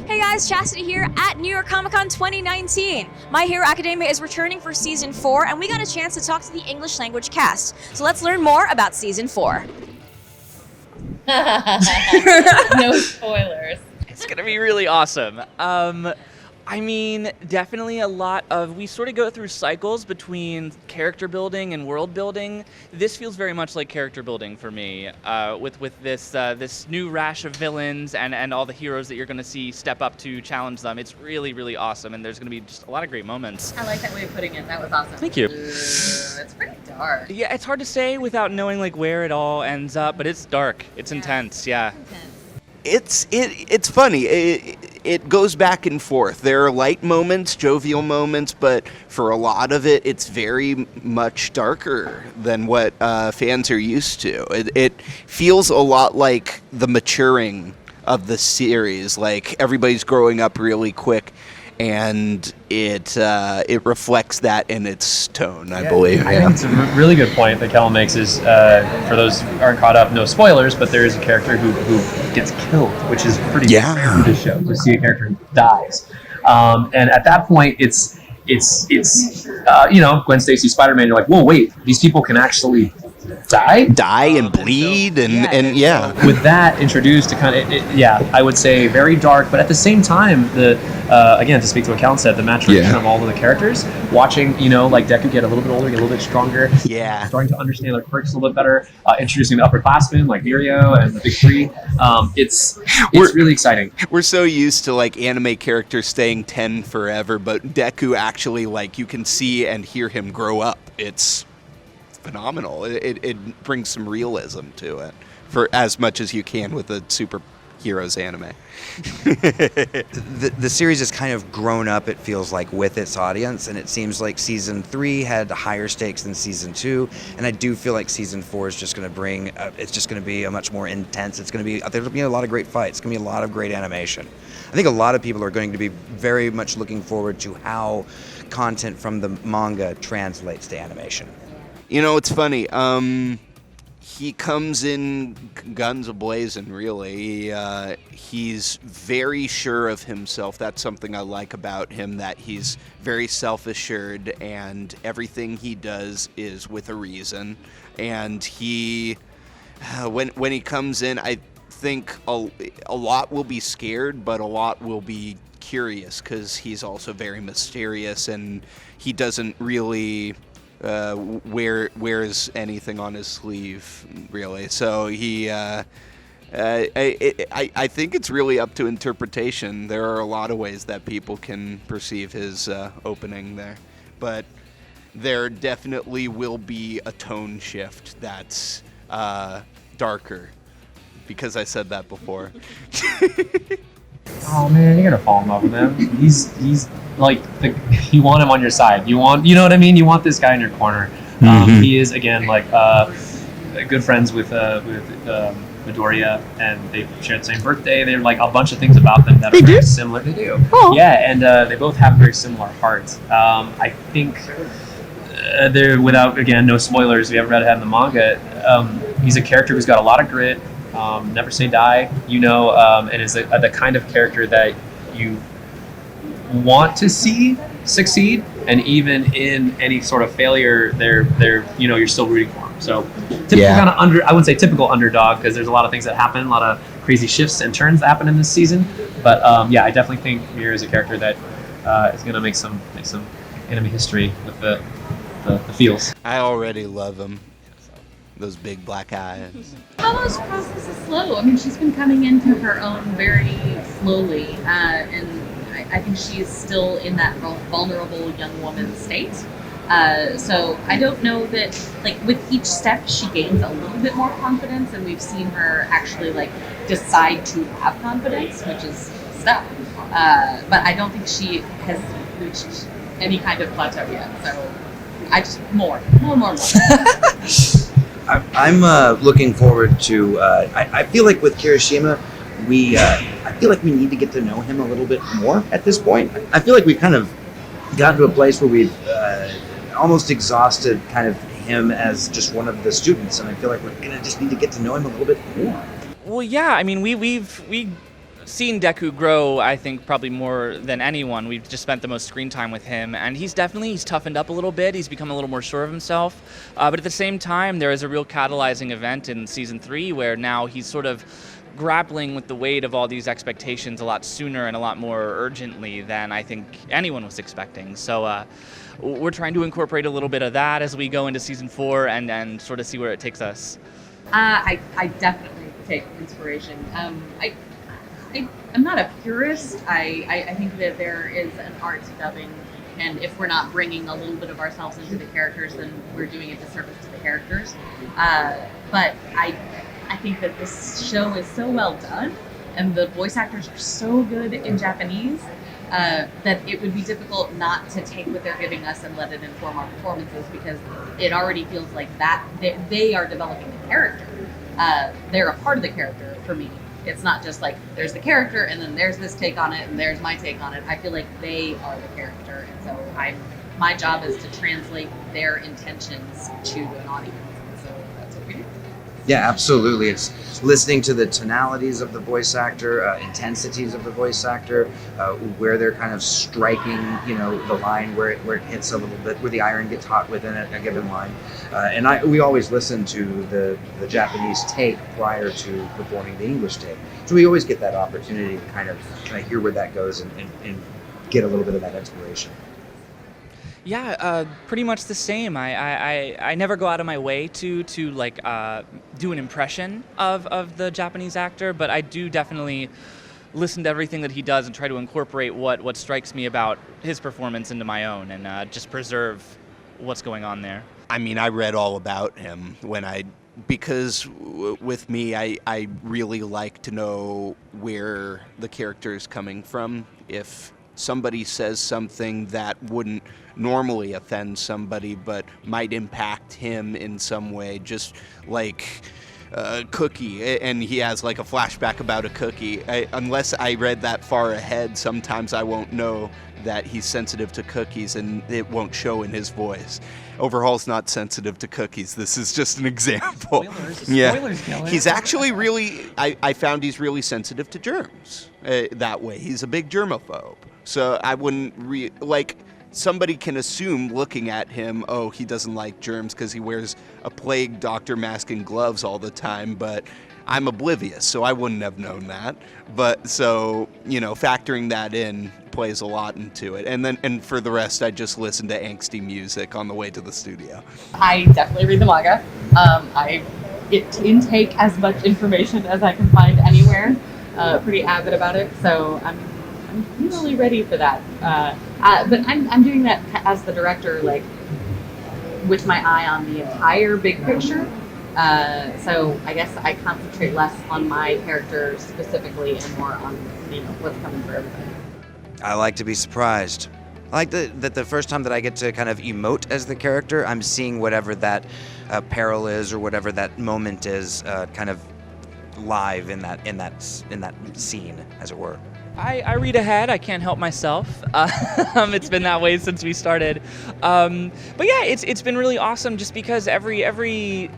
Hey guys, Chastity here at New York Comic Con 2019. My Hero Academia is returning for Season 4, and we got a chance to talk to the English language cast. So let's learn more about Season 4. No spoilers. It's gonna be really awesome. I mean, definitely a lot of, we sort of go through cycles between character building and world building. This feels very much like character building for me, with this new rash of villains and all the heroes that you're gonna see step up to challenge them. It's really, really awesome, and there's gonna be just a lot of great moments. I like that way of putting it. That was awesome. Thank you. It's pretty dark. Yeah, it's hard to say without knowing like where it all ends up, but it's dark. It's intense, yeah. It's funny. It goes back and forth. There are light moments, jovial moments, but for a lot of it, it's very much darker than what fans are used to. It feels a lot like the maturing of the series. Like everybody's growing up really quick, and it reflects that in its tone, I believe. I think it's a really good point that Kel makes is, for those who aren't caught up, no spoilers, but there is a character who gets killed, which is pretty rare in this show, to see a character who dies. And at that point, it's Gwen Stacy, Spider-Man, you're like, whoa, wait, these people can actually die and bleed, and with that introduced to kind of I would say very dark, but at the same time again, to speak to what Callan said, the maturation of all of the characters, watching like Deku get a little bit older, get a little bit stronger, starting to understand their quirks a little bit better, introducing the upperclassmen like Mirio and the big three. It's really exciting. We're so used to like anime characters staying 10 forever, but Deku actually, like, you can see and hear him grow up. It's phenomenal. It brings some realism to it, for as much as you can with a superheroes anime. The series has kind of grown up, it feels like, with its audience, and it seems like Season 3 had higher stakes than Season 2, and I do feel like Season 4 is just going to bring, it's just going to be a much more intense, there'll be a lot of great fights, it's going to be a lot of great animation. I think a lot of people are going to be very much looking forward to how content from the manga translates to animation. You know, it's funny. He comes in guns a-blazing, really. He's very sure of himself. That's something I like about him, that he's very self-assured, and everything he does is with a reason. And he, when he comes in, I think a lot will be scared, but a lot will be curious, because he's also very mysterious, and he doesn't really wears anything on his sleeve, really. So he, I think it's really up to interpretation. There are a lot of ways that people can perceive his opening there, but there definitely will be a tone shift that's darker, because I said that before. Oh man, you're gonna fall in love with him. He's like you want him on your side. You know what I mean? You want this guy in your corner. He is, again, like good friends with Midoriya, and they share the same birthday. They're like a bunch of things about them that are very similar. They do. Oh. Yeah, and they both have very similar hearts. I think they're, without, again, no spoilers, if you haven't read ahead in the manga, he's a character who's got a lot of grit. Never say die, and is the kind of character that you want to see succeed, and even in any sort of failure, you're still rooting for him. So typical kind of I wouldn't say typical underdog, because there's a lot of things that happen, a lot of crazy shifts and turns that happen in this season. But I definitely think Mirio is a character that is going to make some anime history with the feels. I already love him. Those big black eyes. Paolo's process is slow. I mean, she's been coming into her own very slowly, and I think she's still in that vulnerable young woman state. So I don't know that, like, with each step she gains a little bit more confidence, and we've seen her actually decide to have confidence, which is stuff. But I don't think she has reached any kind of plateau yet. So I just more. I'm looking forward to. I feel like with Kirishima, I feel like we need to get to know him a little bit more at this point. I feel like we've kind of gotten to a place where we've almost exhausted kind of him as just one of the students, and I feel like we're gonna just need to get to know him a little bit more. Well, yeah. I mean, we seen Deku grow, I think, probably more than anyone. We've just spent the most screen time with him, and he's toughened up a little bit. He's become a little more sure of himself. But at the same time, there is a real catalyzing event in Season 3 where now he's sort of grappling with the weight of all these expectations a lot sooner and a lot more urgently than I think anyone was expecting. So we're trying to incorporate a little bit of that as we go into Season 4 and sort of see where it takes us. I definitely take inspiration. I'm not a purist. I think that there is an art to dubbing, and if we're not bringing a little bit of ourselves into the characters, then we're doing a disservice to the characters. But I think that this show is so well done, and the voice actors are so good in Japanese, that it would be difficult not to take what they're giving us and let it inform our performances, because it already feels like that they are developing the character. They're a part of the character for me. It's not just like there's the character and then there's this take on it and there's my take on it. I feel like they are the character, and so my job is to translate their intentions to an audience. And so that's what we do. Yeah, absolutely. It's listening to the tonalities of the voice actor, intensities of the voice actor, where they're kind of striking, the line where it hits a little bit, where the iron gets hot within a given line. We always listen to the Japanese take prior to performing the English take. So we always get that opportunity to kind of hear where that goes and get a little bit of that inspiration. Yeah, pretty much the same. I never go out of my way to like do an impression of the Japanese actor, but I do definitely listen to everything that he does and try to incorporate what strikes me about his performance into my own, and just preserve what's going on there. I mean, I read all about him because with me, I really like to know where the character is coming from. If somebody says something that wouldn't normally offend somebody but might impact him in some way, just like Cookie, and he has like a flashback about a cookie. Unless I read that far ahead, sometimes I won't know that he's sensitive to cookies, and it won't show in his voice. Overhaul's not sensitive to cookies. This is just an example. Spoilers, Kelly. He's actually really, I found he's really sensitive to germs that way. He's a big germaphobe. So I wouldn't, somebody can assume looking at him, oh, he doesn't like germs because he wears a plague doctor mask and gloves all the time, but I'm oblivious, so I wouldn't have known that. But so, factoring that in plays a lot into it. And for the rest, I just listen to angsty music on the way to the studio. I definitely read the manga. I intake as much information as I can find anywhere. Pretty avid about it, so I'm really ready for that. But I'm doing that as the director, like with my eye on the entire big picture. So I guess I concentrate less on my character specifically and more on what's coming for everybody. I like to be surprised. I like that the first time that I get to kind of emote as the character, I'm seeing whatever that peril is or whatever that moment is, kind of live in that scene, as it were. I read ahead. I can't help myself. It's been that way since we started. But yeah, it's been really awesome just because every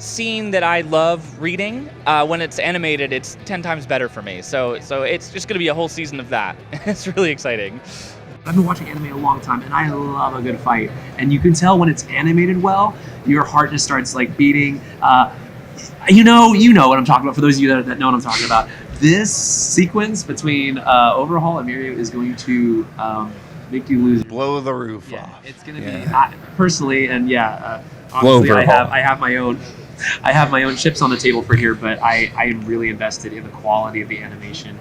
scene that I love reading, when it's animated, it's 10 times better for me. So it's just going to be a whole season of that. It's really exciting. I've been watching anime a long time, and I love a good fight. And you can tell when it's animated well, your heart just starts beating. You know what I'm talking about. For those of you that know what I'm talking about, this sequence between Overhaul and Mirio is going to make you lose. Blow the roof Yeah, off. it's going to be personally, and obviously I have my own. I have my own chips on the table for here, but I am really invested in the quality of the animation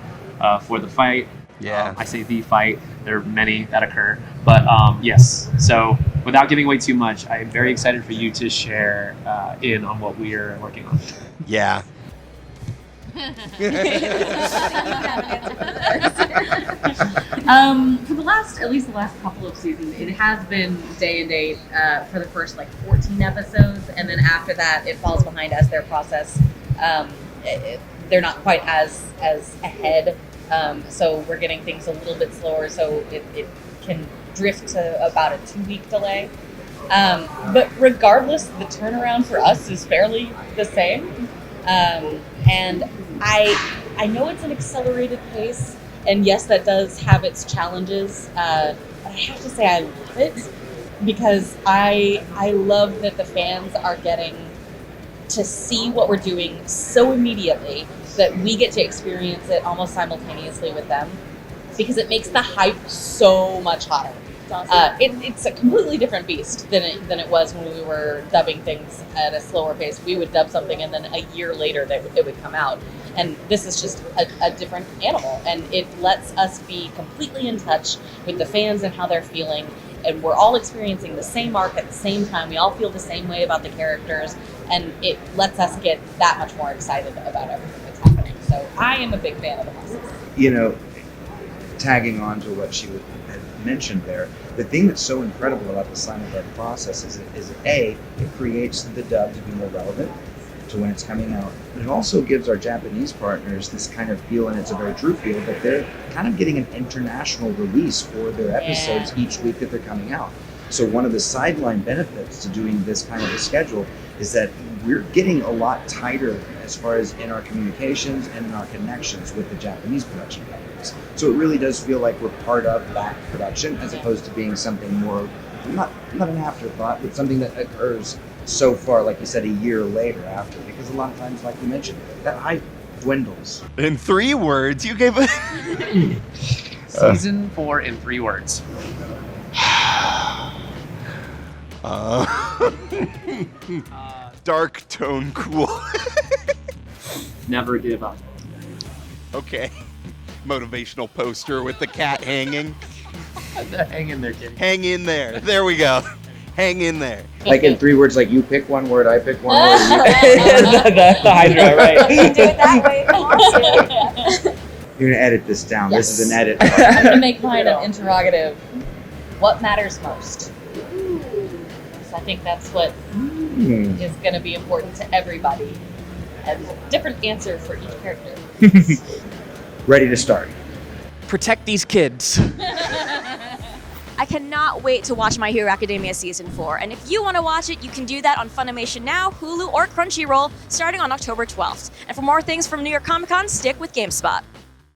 for the fight. Yeah. I say the fight. There are many that occur, but yes. So without giving away too much, I am very excited for you to share in on what we are working on. Yeah. For at least the last couple of seasons, it has been day and date for the first 14 episodes, and then after that, it falls behind as their process. They're not quite as ahead, so we're getting things a little bit slower. So it can drift to about a 2-week delay. But regardless, the turnaround for us is fairly the same, and I know it's an accelerated pace, and yes, that does have its challenges. But I have to say I love it because I love that the fans are getting to see what we're doing so immediately that we get to experience it almost simultaneously with them, because it makes the hype so much hotter. It's a completely different beast than it was when we were dubbing things at a slower pace. We would dub something and then a year later it would come out. And this is just a different animal, and it lets us be completely in touch with the fans and how they're feeling. And we're all experiencing the same arc at the same time. We all feel the same way about the characters, and it lets us get that much more excited about everything that's happening. So I am a big fan of the process. You know, tagging on to what she had mentioned there, the thing that's so incredible about the simulcast process is it creates the dub to be more relevant to when it's coming out, but it also gives our Japanese partners this kind of feel, and it's a very true feel, that they're kind of getting an international release for their episodes each week that they're coming out. So one of the sideline benefits to doing this kind of a schedule is that we're getting a lot tighter as far as in our communications and in our connections with the Japanese production companies. So it really does feel like we're part of that production, as opposed to being something more, not an afterthought, but something that occurs so far, like you said, a year later after. Because a lot of times, like you mentioned, that hype dwindles. In 3 words, you gave a Season 4 in 3 words. Dark tone, cool. Never give up. Okay. Motivational poster with the cat hanging. Hang in there, kitty. Hang in there. There we go. Hang in there. Like in 3 words, like you pick one word, I pick one word. the Hydra, right? You do it that way if you want to. You're gonna edit this down. Yes. This is an edit. I'm going to make mine an interrogative. What matters most? So I think that's what is going to be important to everybody. And different answer for each character. Ready to start. Protect these kids. I cannot wait to watch My Hero Academia Season 4, and if you want to watch it, you can do that on Funimation Now, Hulu, or Crunchyroll starting on October 12th. And for more things from New York Comic Con, stick with GameSpot.